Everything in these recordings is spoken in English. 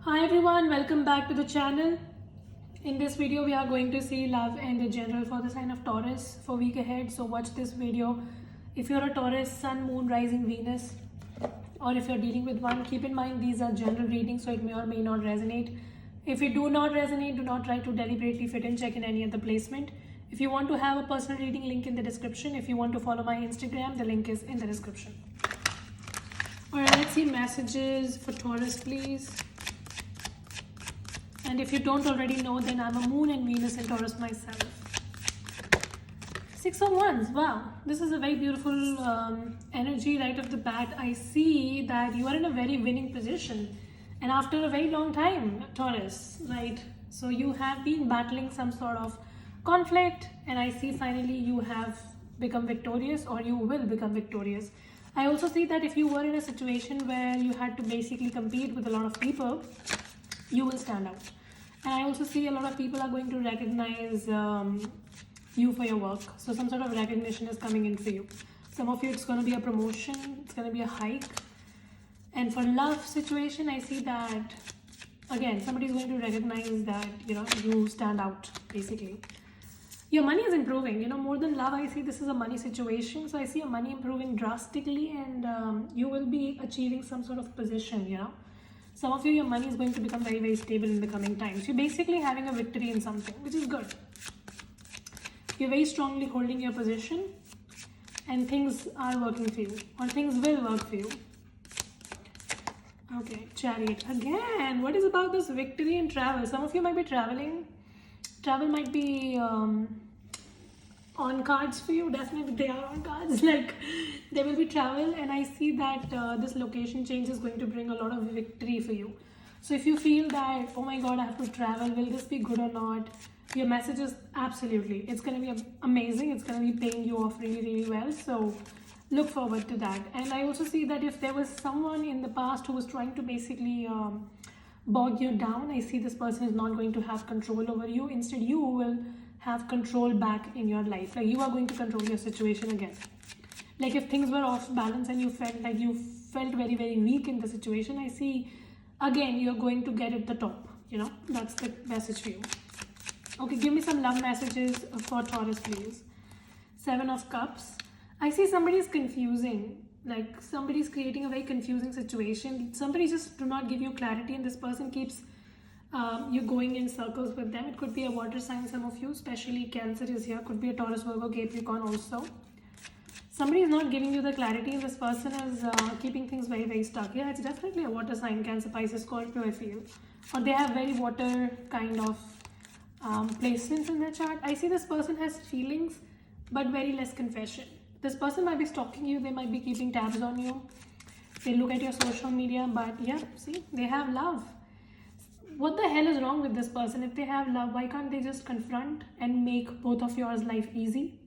Hi everyone, welcome back to the channel. In this video, we are going to see love and the general for the sign of Taurus for week ahead. So watch this video. If you're a Taurus, Sun, Moon, Rising, Venus, or if you're dealing with one, keep in mind these are general readings, so it may or may not resonate. If it do not resonate, do not try to deliberately fit and check in any other placement. If you want to have a personal reading, link in the description. If you want to follow my Instagram, the link is in the description. Alright, let's see messages for Taurus, please. And if you don't already know, then I'm a Moon and Venus in Taurus myself. Six of Wands. Wow, this is a very beautiful energy right off the bat. I see that you are in a very winning position, and after a very long time, Taurus, right? So you have been battling some sort of conflict, and I see finally you have become victorious, or you will become victorious. I also see that if you were in a situation where you had to basically compete with a lot of people, you will stand out. And I also see a lot of people are going to recognize you for your work. So some sort of recognition is coming in for you. Some of you, it's going to be a promotion, it's going to be a hike. And for love situation, I see that again somebody is going to recognize that you stand out. Basically your money is improving, more than love. I see this is a money situation, so I see your money improving drastically, and you will be achieving some sort of position. Some of you, your money is going to become very, very stable in the coming times. You're basically having a victory in something, which is good. You're very strongly holding your position, and things are working for you, or things will work for you. Okay, Chariot. Again, what is about this victory and travel? Some of you might be traveling. Travel might be on cards for you. Definitely they are on cards. Like there will be travel, and I see that this location change is going to bring a lot of victory for you. So if you feel that, oh my god, I have to travel, will this be good or not, your message is absolutely, it's going to be amazing. It's going to be paying you off really, really well. So look forward to that. And I also see that if there was someone in the past who was trying to basically bog you down, I see this person is not going to have control over you. Instead, you will have control back in your life. Like you are going to control your situation again. Like if things were off balance and you felt like you felt very, very weak in the situation, I see again you're going to get at the top. That's the message for you. Okay, give me some love messages for Taurus, please. Seven of Cups. I see somebody is confusing. Like somebody is creating a very confusing situation. Somebody just do not give you clarity, and this person keeps you going in circles with them. It could be a water sign, some of you, especially Cancer is here. Could be a Taurus, Virgo, Capricorn also. Somebody is not giving you the clarity, and this person is keeping things very, very stuck. Yeah, it's definitely a water sign, Cancer, Pisces, Scorpio, I feel. Or they have very water kind of placements in their chart. I see this person has feelings, but very less confession. This person might be stalking you. They might be keeping tabs on you. They look at your social media, but yeah, see, they have love. What the hell is wrong with this person? If they have love, why can't they just confront and make both of yours life easy?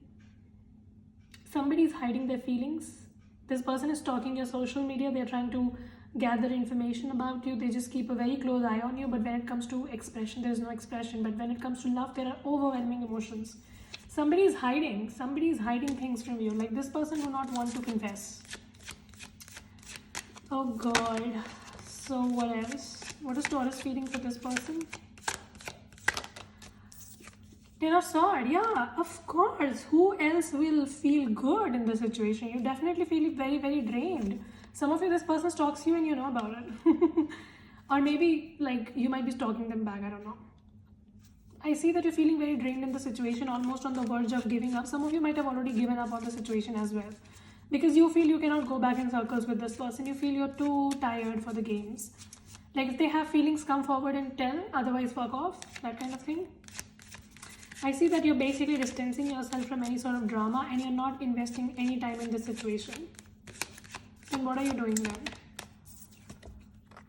Somebody is hiding their feelings. This person is stalking your social media. They're trying to gather information about you. They just keep a very close eye on you, but when it comes to expression, there's no expression. But when it comes to love, there are overwhelming emotions. Somebody is hiding things from you. Like this person do not want to confess. Oh god. So what else? What is Taurus feeling for this person? Ten of Swords. Yeah, of course. Who else will feel good in this situation? You definitely feel very, very drained. Some of you, this person stalks you and you know about it. Or maybe like you might be stalking them back. I don't know. I see that you're feeling very drained in the situation, almost on the verge of giving up. Some of you might have already given up on the situation as well, because you feel you cannot go back in circles with this person. You feel you're too tired for the games. Like if they have feelings, come forward and tell, otherwise fuck off, that kind of thing. I see that you're basically distancing yourself from any sort of drama, and you're not investing any time in this situation. Then what are you doing then?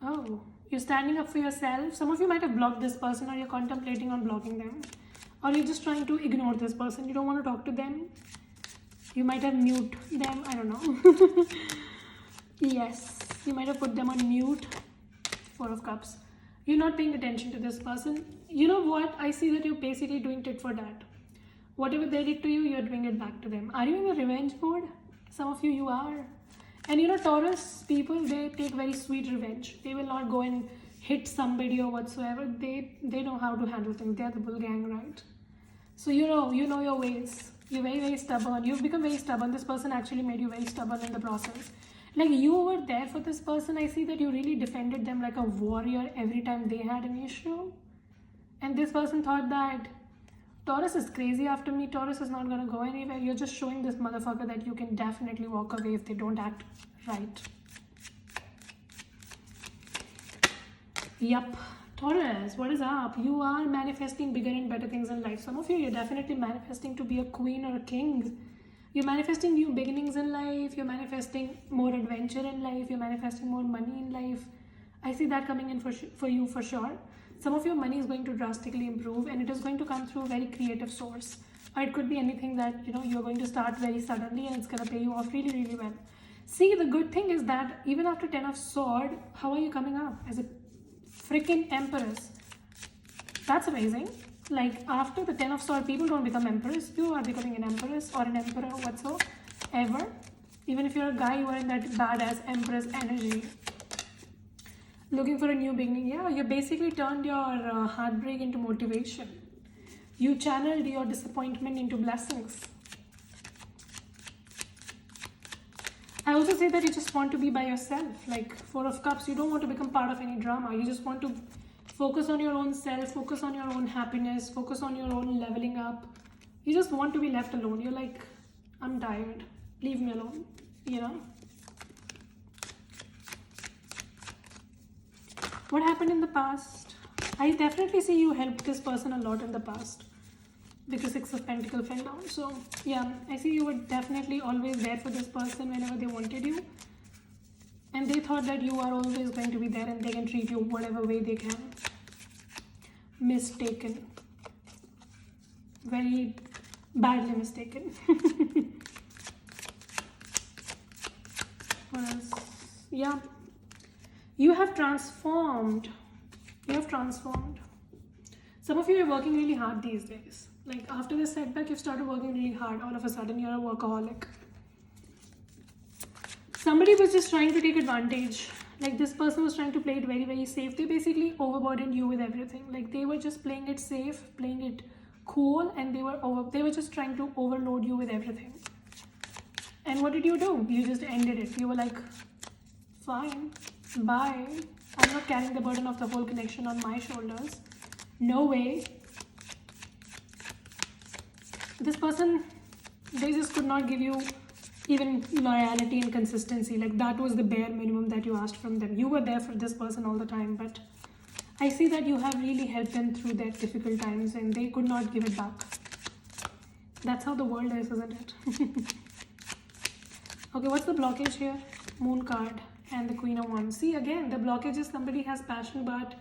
Oh, you're standing up for yourself. Some of you might have blocked this person, or you're contemplating on blocking them, or you're just trying to ignore this person. You don't want to talk to them. You might have mute them. I don't know. Yes, you might have put them on mute. Four of Cups. You're not paying attention to this person. You know what? I see that you're basically doing tit for tat. Whatever they did to you, you're doing it back to them. Are you in a revenge mode? Some of you are. And Taurus people, they take very sweet revenge. They will not go and hit somebody or whatsoever. They know how to handle things. They are the bull gang, right? So you know your ways. You're very, very stubborn. You've become very stubborn. This person actually made you very stubborn in the process. Like, you were there for this person. I see that you really defended them like a warrior every time they had an issue. And this person thought that Taurus is crazy after me. Taurus is not going to go anywhere. You're just showing this motherfucker that you can definitely walk away if they don't act right. Yup. Taurus, what is up? You are manifesting bigger and better things in life. Some of you, you're definitely manifesting to be a queen or a king. You're manifesting new beginnings in life. You're manifesting more adventure in life. You're manifesting more money in life. I see that coming in for you for sure. Some of your money is going to drastically improve, and it is going to come through a very creative source. Or it could be anything that, you're going to start very suddenly and it's going to pay you off really, really well. See, the good thing is that even after 10 of Swords, how are you coming up? As a freaking Empress. That's amazing. Like, after the 10 of Swords, people don't become Empress. You are becoming an Empress or an Emperor whatsoever. Even if you're a guy, you are in that badass Empress energy. Looking for a new beginning. Yeah, you basically turned your heartbreak into motivation. You channeled your disappointment into blessings. I also say that you just want to be by yourself. Like, Four of Cups, you don't want to become part of any drama. You just want to focus on your own self, focus on your own happiness, focus on your own leveling up. You just want to be left alone. You're like, I'm tired. Leave me alone. What happened in the past? I definitely see you helped this person a lot in the past, because Six of Pentacles fell down. So yeah, I see you were definitely always there for this person whenever they wanted you, and they thought that you are always going to be there and they can treat you whatever way they can. Mistaken. Very badly mistaken. What else? Yeah. You have transformed. Some of you are working really hard these days. Like, after this setback, you've started working really hard. All of a sudden, you're a workaholic. Somebody was just trying to take advantage. Like, this person was trying to play it very, very safe. They basically overburdened you with everything. Like, they were just playing it safe, playing it cool, and they were just trying to overload you with everything. And what did you do? You just ended it. You were like, fine. Bye. I'm not carrying the burden of the whole connection on my shoulders. No way. This person, they just could not give you even loyalty and consistency. Like, that was the bare minimum that you asked from them. You were there for this person all the time, but I see that you have really helped them through their difficult times and they could not give it back. That's how the world is, isn't it? Okay, what's the blockage here? Moon card and the Queen of Wands. See, again, the blockage is somebody has passion, but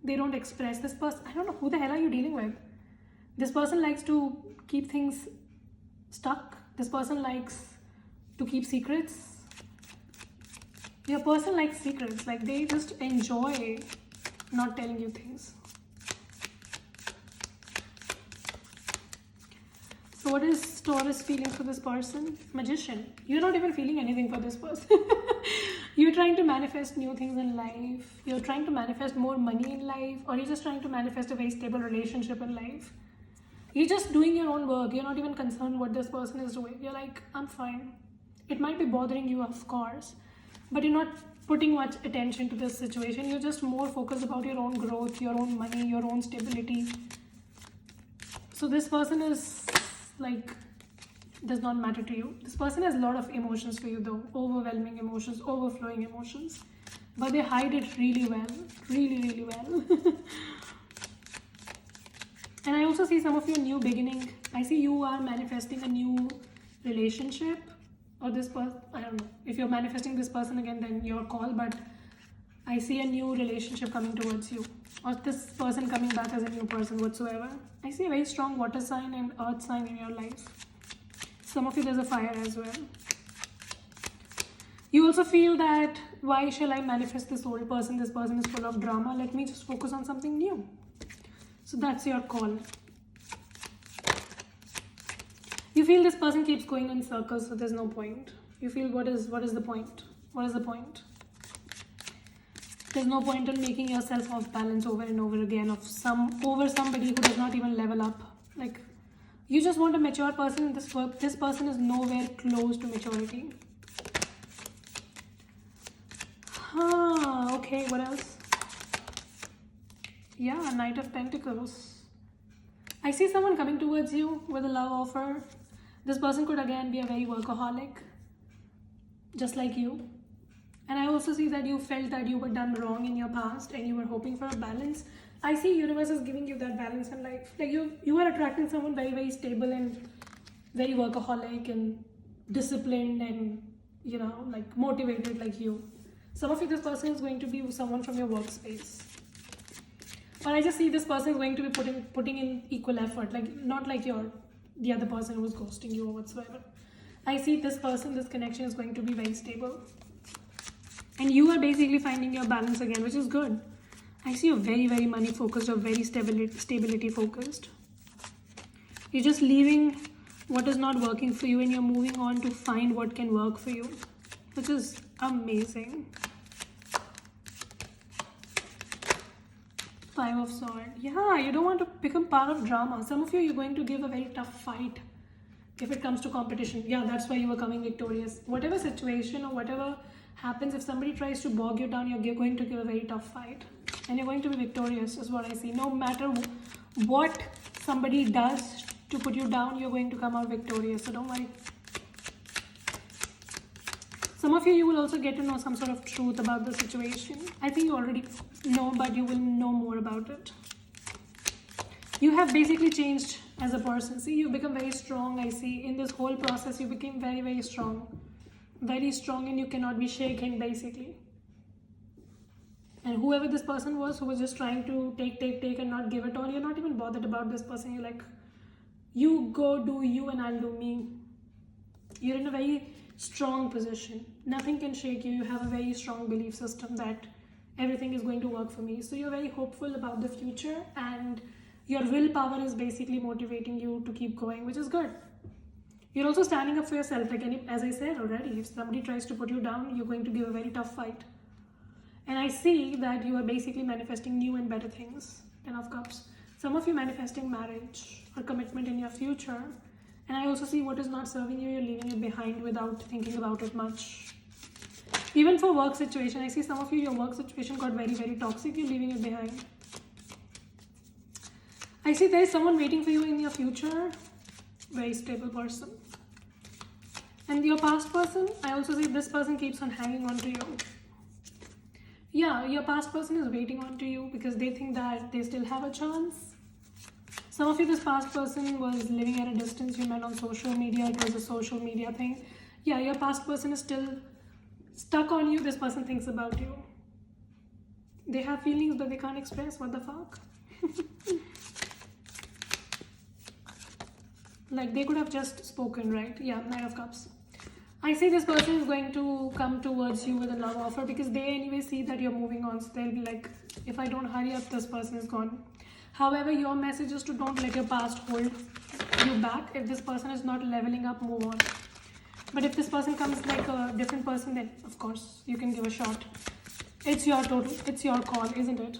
they don't express. This person, I don't know, who the hell are you dealing with? This person likes to keep things stuck. This person likes to keep secrets. Your person likes secrets. Like, they just enjoy not telling you things. So what is Taurus feeling for this person? Magician. You're not even feeling anything for this person. You're trying to manifest new things in life. You're trying to manifest more money in life, or you're just trying to manifest a very stable relationship in life. You're just doing your own work. You're not even concerned what this person is doing. You're like, I'm fine. It might be bothering you, of course, but you're not putting much attention to this situation. You're just more focused about your own growth, your own money, your own stability. So this person is like, does not matter to you. This person has a lot of emotions for you though. Overwhelming emotions, overflowing emotions. But they hide it really well. Really, really well. And I also see some of your new beginning. I see you are manifesting a new relationship. Or this person, I don't know. If you're manifesting this person again, then your call. But I see a new relationship coming towards you. Or this person coming back as a new person whatsoever. I see a very strong water sign and earth sign in your life. Some of you, there's a fire as well. You also feel that, why shall I manifest this old person? This person is full of drama. Let me just focus on something new. So that's your call. You feel this person keeps going in circles, so there's no point. You feel, what is the point? What is the point? There's no point in making yourself off balance over and over again over somebody who does not even level up. Like, you just want a mature person, and this person is nowhere close to maturity. Okay, what else? Yeah, Knight of Pentacles. I see someone coming towards you with a love offer. This person could again be a very workaholic, just like you. And I also see that you felt that you were done wrong in your past and you were hoping for a balance. I see universe is giving you that balance in life. Like you are attracting someone very, very stable and very workaholic and disciplined and, you know, like motivated like you. Some of you, this person is going to be someone from your workspace. Or I just see this person is going to be putting in equal effort, like not like the other person who was ghosting you or whatsoever. I see this person, this connection is going to be very stable. And you are basically finding your balance again, which is good. I see you're very, very money focused or very stability focused. You're just leaving what is not working for you and you're moving on to find what can work for you, which is amazing. Five of Swords. Yeah, you don't want to become part of drama. Some of you, you're going to give a very tough fight if it comes to competition. Yeah, that's why you are coming victorious. Whatever situation or whatever happens, if somebody tries to bog you down, you're going to give a very tough fight. And you're going to be victorious is what I see. No matter what somebody does to put you down, you're going to come out victorious. So don't worry. Some of you will also get to know some sort of truth about the situation. I think you already know, but you will know more about it. You have basically changed as a person. See, you become very strong. I see in this whole process, you became very, very strong. Very strong, and you cannot be shaken, basically. And whoever this person was who was just trying to take and not give it all, you're not even bothered about this person. You're like, you go do you and I'll do me. You're in a very strong position. Nothing can shake you. You have a very strong belief system that everything is going to work for me. So you're very hopeful about the future, and your willpower is basically motivating you to keep going, which is good. You're also standing up for yourself. Like as I said already, if somebody tries to put you down, you're going to give a very tough fight. And I see that you are basically manifesting new and better things. Ten of Cups. Some of you manifesting marriage or commitment in your future. And I also see what is not serving you, you're leaving it behind without thinking about it much. Even for work situation, I see some of you, your work situation got very, very toxic, you're leaving it behind. I see there is someone waiting for you in your future. Very stable person. And your past person, I also see this person keeps on hanging on to you. Yeah, your past person is waiting on to you because they think that they still have a chance. Some of you, this past person was living at a distance. You met on social media. It was a social media thing. Yeah, your past person is still stuck on you. This person thinks about you. They have feelings but they can't express. What the fuck? Like they could have just spoken, right? Yeah, Nine of Cups. I say this person is going to come towards you with a love offer because they anyway see that you're moving on. So they'll be like, if I don't hurry up, this person is gone. However, your message is to don't let your past hold you back. If this person is not leveling up, move on. But if this person comes like a different person, then of course you can give a shot. It's your call, isn't it?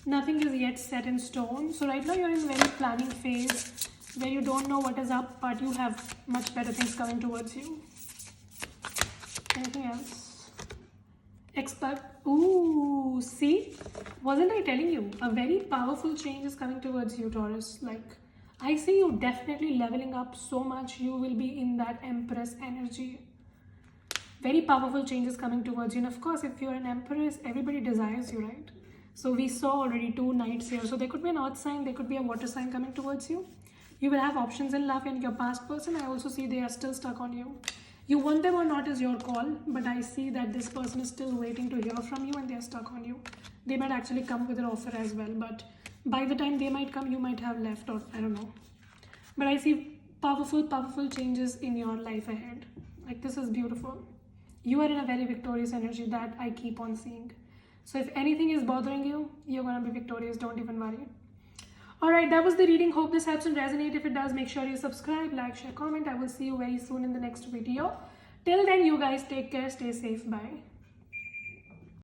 Nothing is yet set in stone. So right now you're in a very planning phase where you don't know what is up, but you have much better things coming towards you. Anything else? Expect. Ooh, see? Wasn't I telling you? A very powerful change is coming towards you, Taurus. Like, I see you definitely leveling up so much. You will be in that Empress energy. Very powerful changes coming towards you. And of course, if you're an Empress, everybody desires you, right? So we saw already 2 knights here. So there could be an earth sign, there could be a water sign coming towards you. You will have options in love, and your past person, I also see they are still stuck on you. You want them or not is your call, but I see that this person is still waiting to hear from you and they are stuck on you. They might actually come with an offer as well, but by the time they might come, you might have left, or I don't know. But I see powerful, powerful changes in your life ahead. Like, this is beautiful. You are in a very victorious energy that I keep on seeing. So if anything is bothering you, you're going to be victorious. Don't even worry. Alright, that was the reading. Hope this helps and resonate. If it does, make sure you subscribe, like, share, comment. I will see you very soon in the next video. Till then, you guys take care. Stay safe. Bye.